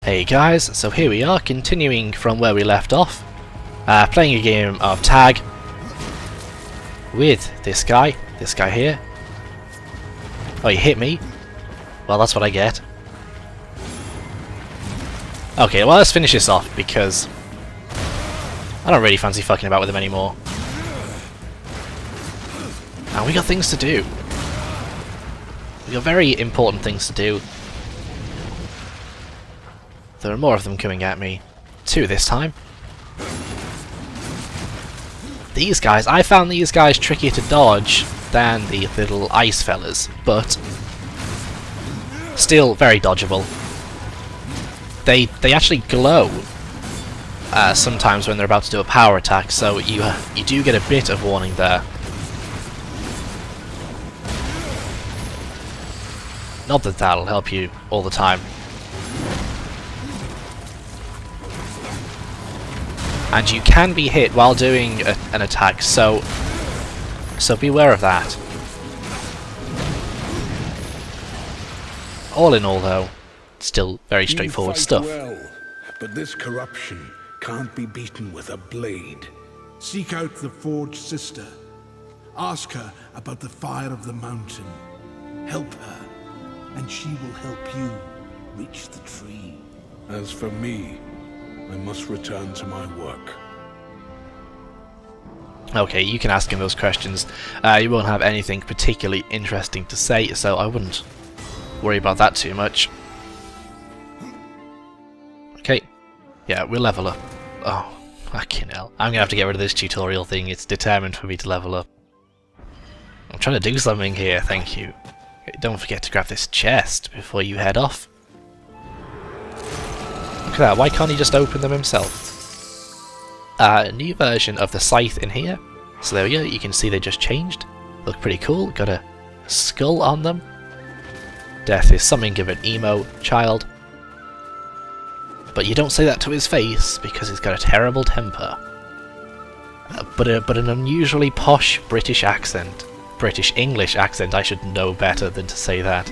Hey guys, so here we are, continuing from where we left off, playing a game of tag with this guy here. Oh, he hit me? Well, that's what I get. Okay, well let's finish this off, because I don't really fancy fucking about with him anymore. And we got things to do. We got very important things to do. There are more of them coming at me. 2 this time. These guys, I found these guys trickier to dodge than the little ice fellas, but still very dodgeable. They actually glow sometimes when they're about to do a power attack, so you do get a bit of warning there. Not that that'll help you all the time. And you can be hit while doing an attack, so beware of that. All in all, though, still very straightforward stuff. Well, but this corruption can't be beaten with a blade. Seek out the Forge Sister. Ask her about the fire of the mountain. Help her, and she will help you reach the tree. As for me, I must return to my work. Okay, you can ask him those questions. You won't have anything particularly interesting to say, so I wouldn't worry about that too much. Okay, yeah, we'll level up. Oh, fucking hell. I'm gonna have to get rid of this tutorial thing. It's determined for me to level up. I'm trying to do something here, thank you. Don't forget to grab this chest before you head off. Look at that, why can't he just open them himself? New version of the scythe in here. So there we go, you can see they just changed. Look pretty cool, got a skull on them. Death is something of an emo child. But you don't say that to his face, because he's got a terrible temper. But an unusually posh British accent. British English accent, I should know better than to say that.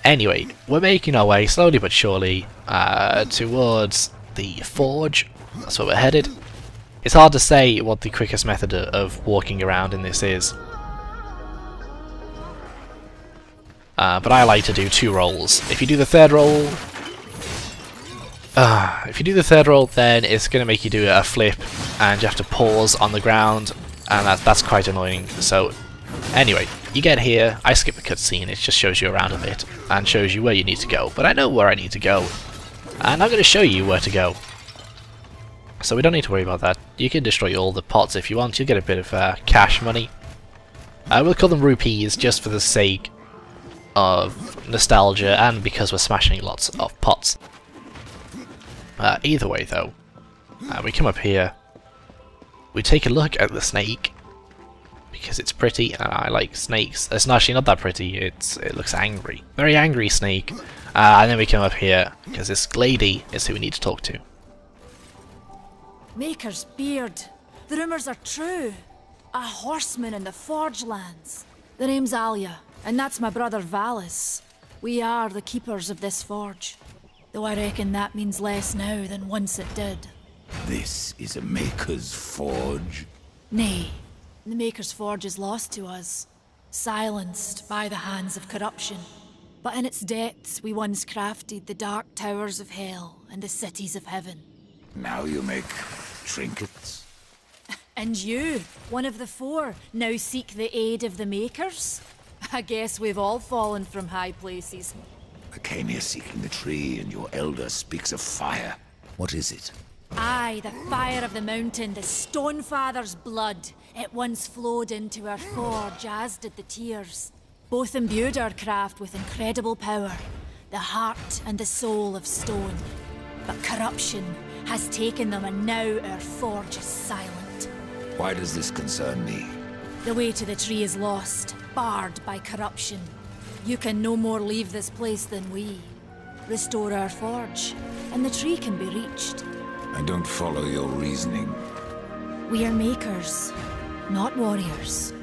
Anyway, we're making our way slowly but surely towards the forge. That's where we're headed. It's hard to say what the quickest method of walking around in this is. But I like to do 2 rolls. If you do the third roll, then it's going to make you do a flip, and you have to pause on the ground, and that's quite annoying. So anyway, you get here, I skip the cutscene, it just shows you around a bit, and shows you where you need to go. But I know where I need to go, and I'm going to show you where to go. So we don't need to worry about that. You can destroy all the pots if you want, you'll get a bit of cash money. I will call them rupees just for the sake of nostalgia, and because we're smashing lots of pots. Either way though, we come up here, we take a look at the snake, because it's pretty, and I like snakes. It's actually not that pretty, it looks angry. Very angry snake. And then we come up here, because this lady is who we need to talk to. Maker's beard. The rumours are true. A horseman in the Forge lands. The name's Alia, and that's my brother Valis. We are the keepers of this forge. Though I reckon that means less now than once it did. This is a Maker's Forge? Nay, the Maker's Forge is lost to us, silenced by the hands of corruption. But in its depths we once crafted the dark towers of hell and the cities of heaven. Now you make trinkets? And you, one of the 4, now seek the aid of the Makers? I guess we've all fallen from high places. I came here seeking the tree, and your elder speaks of fire. What is it? Aye, the fire of the mountain, the Stonefather's blood. It once flowed into our forge, as did the tears. Both imbued our craft with incredible power, the heart and the soul of stone. But corruption has taken them, and now our forge is silent. Why does this concern me? The way to the tree is lost, barred by corruption. You can no more leave this place than we. Restore our forge, and the tree can be reached. I don't follow your reasoning. We are makers, not warriors.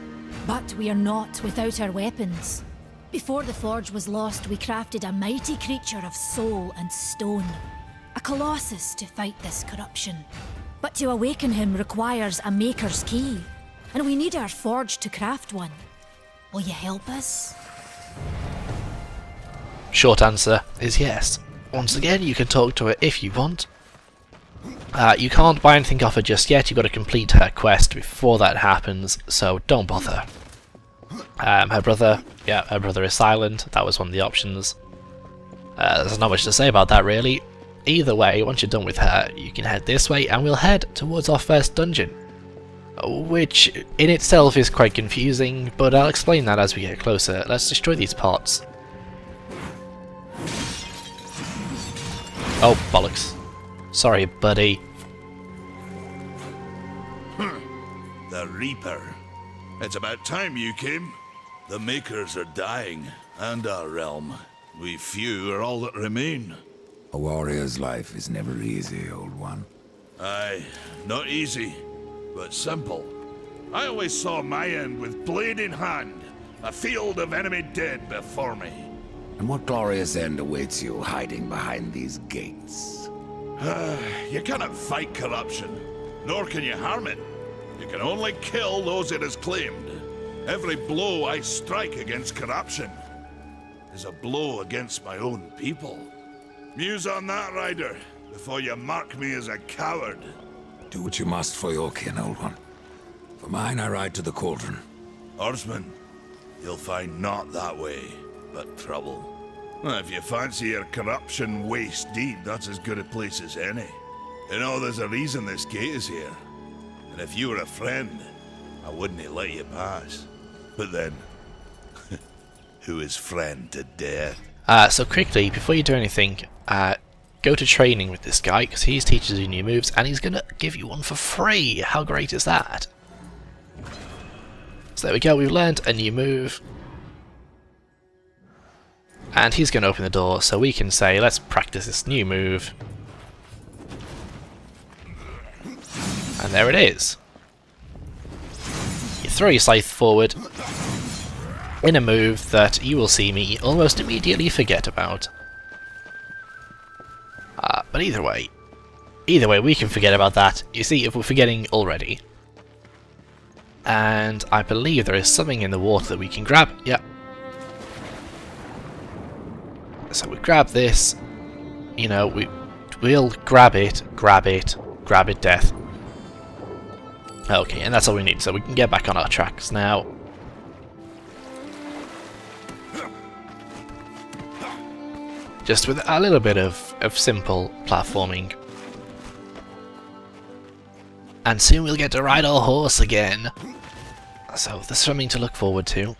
But we are not without our weapons. Before the forge was lost, we crafted a mighty creature of soul and stone. A colossus to fight this corruption. But to awaken him requires a maker's key. And we need our forge to craft one. Will you help us? Short answer is yes. Once again, you can talk to her if you want. You can't buy anything off her just yet. You've got to complete her quest before that happens, so don't bother. Her brother is silent. That was one of the options. There's not much to say about that really. Either way, once you're done with her, you can head this way and we'll head towards our first dungeon. Which in itself is quite confusing, but I'll explain that as we get closer. Let's destroy these pots. Oh, bollocks. Sorry, buddy. The Reaper. It's about time you came. The Makers are dying, and our realm. We few are all that remain. A warrior's life is never easy, old one. Aye, not easy, but simple. I always saw my end with blade in hand, a field of enemy dead before me. And what glorious end awaits you hiding behind these gates? You cannot fight corruption, nor can you harm it. You can only kill those it has claimed. Every blow I strike against corruption is a blow against my own people. Muse on that, Ryder, before you mark me as a coward. Do what you must for your kin, old one. For mine, I ride to the cauldron. Horseman, you'll find not that way, but trouble. Well, if you fancy your corruption waist deep, that's as good a place as any. You know, there's a reason this gate is here. And if you were a friend, I wouldn't let you pass. But then, who is friend to death? So quickly, before you do anything, go to training with this guy, because he teaches you new moves, and he's going to give you one for free. How great is that? So there we go, we've learned a new move. And he's going to open the door, so we can say, let's practice this new move. And there it is. You throw your scythe forward in a move that you will see me almost immediately forget about. But either way, we can forget about that. You see, if we're forgetting already. And I believe there is something in the water that we can grab. Yep. So we grab this. You know, we'll grab it, death. Okay, and that's all we need, so we can get back on our tracks now. Just with a little bit of simple platforming. And soon we'll get to ride our horse again. So there's something to look forward to.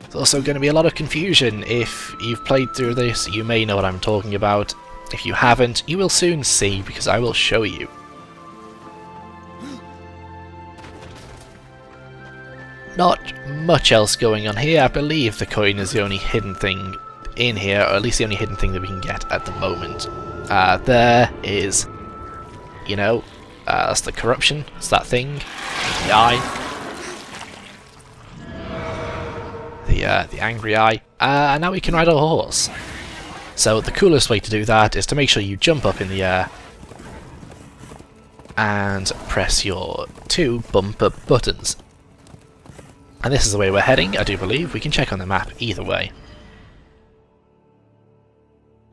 There's also going to be a lot of confusion. If you've played through this, you may know what I'm talking about. If you haven't, you will soon see, because I will show you. Not much else going on here. I believe the coin is the only hidden thing in here, or at least the only hidden thing that we can get at the moment. There is, you know, that's the corruption. It's that thing. The eye. The angry eye. And now we can ride our horse. So the coolest way to do that is to make sure you jump up in the air and press your 2 bumper buttons. And this is the way we're heading, I do believe. We can check on the map either way.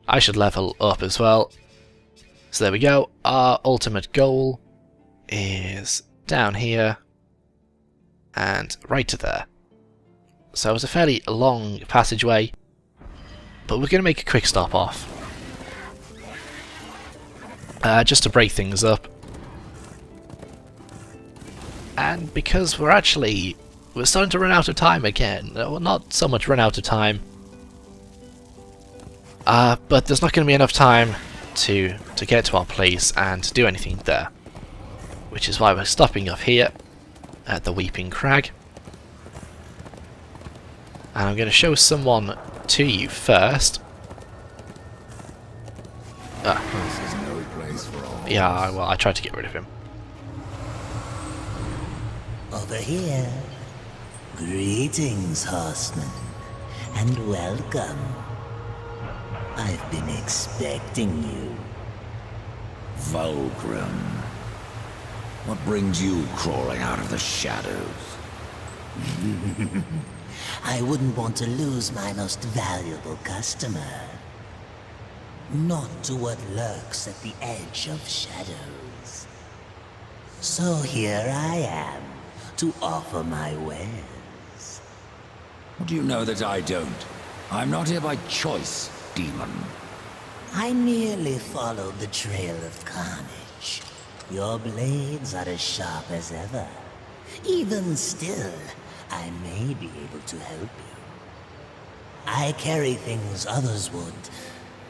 I should level up as well. So there we go. Our ultimate goal is down here and right to there. So it's a fairly long passageway, but we're going to make a quick stop off. Just to break things up. And because we're starting to run out of time again. Well, not so much run out of time. But there's not going to be enough time to get to our place and to do anything there. Which is why we're stopping off here at the Weeping Crag. And I'm going to show someone to you first. This is no place for all. Yeah, well, I tried to get rid of him. Over here. Greetings, horseman, and welcome. I've been expecting you. Vulgrim. What brings you crawling out of the shadows? I wouldn't want to lose my most valuable customer. Not to what lurks at the edge of shadows. So here I am, to offer my wares. Do you know that I don't? I'm not here by choice, demon. I merely followed the trail of carnage. Your blades are as sharp as ever. Even still, I may be able to help you. I carry things others would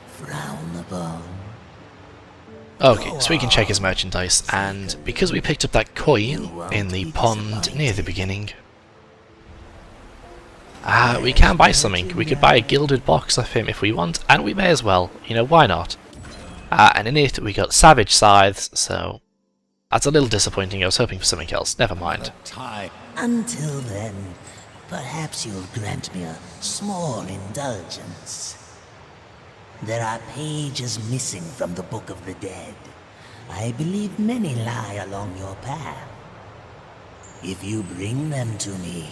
frown upon. Okay, so we can check his merchandise, and because we picked up that coin in the pond near the beginning, we can buy something. We could buy a gilded box of him if we want, and we may as well. You know, why not? And in it we got savage scythes, so that's a little disappointing. I was hoping for something else. Never mind. Until then, perhaps you'll grant me a small indulgence. There are pages missing from the Book of the Dead. I believe many lie along your path. If you bring them to me,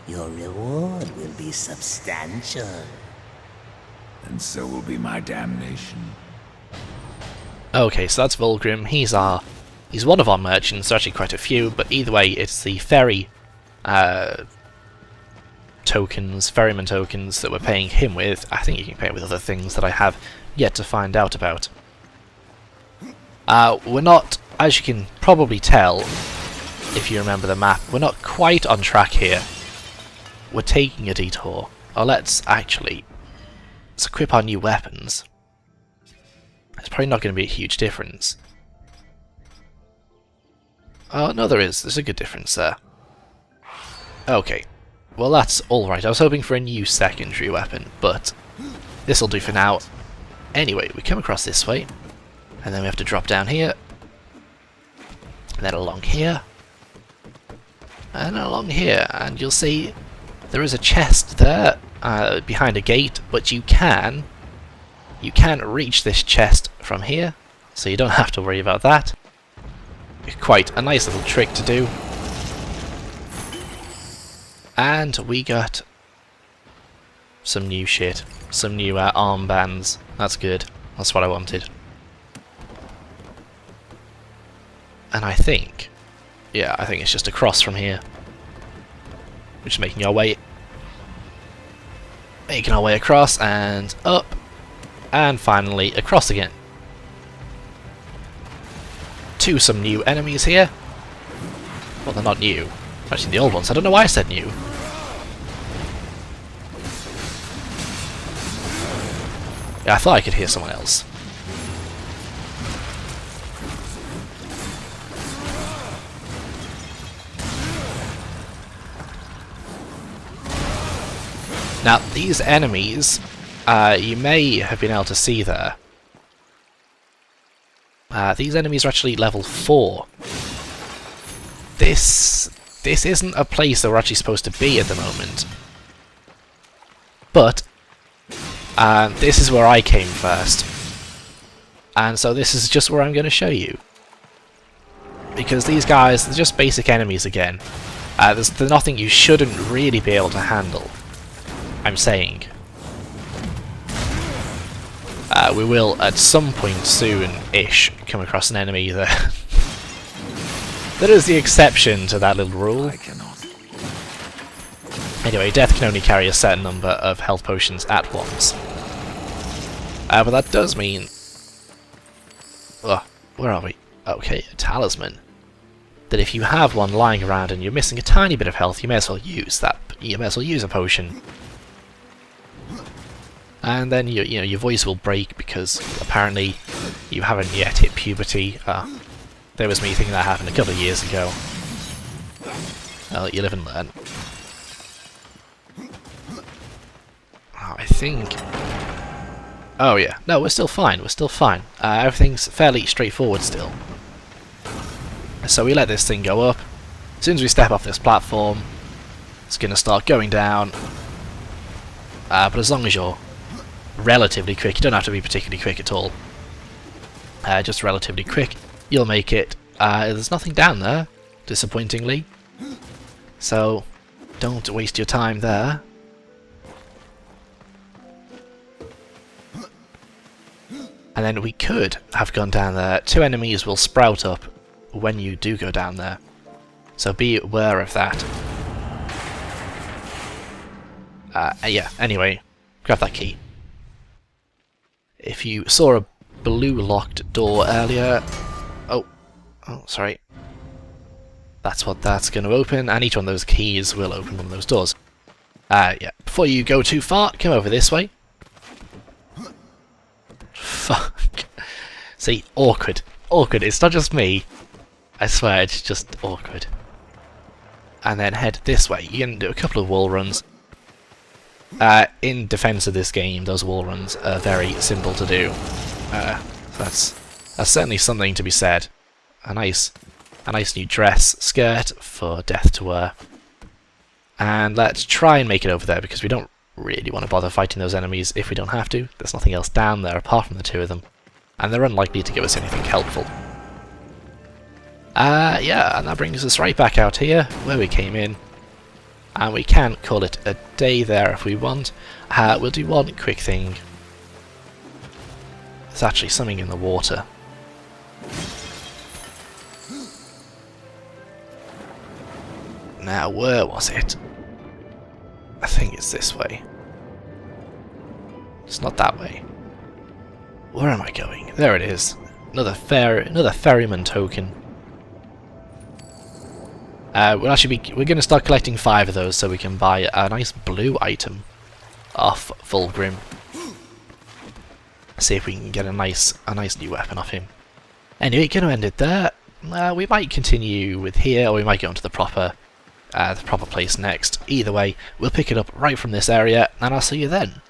your reward will be substantial. And so will be my damnation. Okay, so that's Vulgrim. He's one of our merchants. There are actually quite a few, but either way, it's the ferry tokens, ferryman tokens that we're paying him with. I think you can pay it with other things that I have yet to find out about. We're not, as you can probably tell, if you remember the map, we're not quite on track here. We're taking a detour. Let's equip our new weapons. It's probably not going to be a huge difference. Oh, no, there is. There's a good difference there. Okay. Well, that's alright. I was hoping for a new secondary weapon, but this'll do for now. Anyway, we come across this way, and then we have to drop down here, and then along here, and along here, and you'll see there is a chest there behind a gate, but you can reach this chest from here, so you don't have to worry about that. Quite a nice little trick to do. And we got some new shit, some new armbands. That's good. That's what I wanted. And I think it's just across from here. We're just making our way across and up, and finally across again. To some new enemies here. Well, they're not new. Actually, the old ones. I don't know why I said new. Yeah, I thought I could hear someone else. Now, these enemies, you may have been able to see there. These enemies are actually level 4. This isn't a place that we're actually supposed to be at the moment. But this is where I came first. And so this is just where I'm going to show you. Because these guys, they're just basic enemies again. There's nothing you shouldn't really be able to handle. I'm saying. We will, at some point soon-ish, come across an enemy that that is the exception to that little rule. I cannot. Anyway, death can only carry a certain number of health potions at once. But that does mean... where are we? Okay, a talisman. That if you have one lying around and you're missing a tiny bit of health, you may as well use that. You may as well use a potion. And then your voice will break because apparently you haven't yet hit puberty. There was me thinking that happened a couple of years ago. Well, you live and learn. I think... Oh yeah, no, we're still fine, we're still fine. Everything's fairly straightforward still. So we let this thing go up. As soon as we step off this platform, It's going to start going down. But as long as you're relatively quick, you don't have to be particularly quick at all. Just relatively quick, you'll make it. There's nothing down there, disappointingly. So, don't waste your time there. And then we could have gone down there. 2 enemies will sprout up when you do go down there. So be aware of that. Yeah, anyway, grab that key. If you saw a blue locked door earlier... Oh, sorry. That's what that's going to open, and each one of those keys will open one of those doors. Yeah, before you go too far, come over this way. Fuck. See, awkward. Awkward, it's not just me. I swear, it's just awkward. And then head this way. You can do a couple of wall runs. In defense of this game, those wall runs are very simple to do. That's certainly something to be said. A nice new dress skirt for Death to wear. And let's try and make it over there, because we don't really want to bother fighting those enemies if we don't have to. There's nothing else down there apart from the 2 of them, and they're unlikely to give us anything helpful. Yeah, and that brings us right back out here, where we came in. And we can call it a day there if we want. We'll do one quick thing. There's actually something in the water. Now, where was it? I think it's this way. It's not that way. Where am I going? There it is. Another ferryman token. We're going to start collecting 5 of those so we can buy a nice blue item off Fulgrim. See if we can get a nice new weapon off him. Anyway, going to end it there. We might continue with here, or we might go into the proper place next. Either way, we'll pick it up right from this area, and I'll see you then.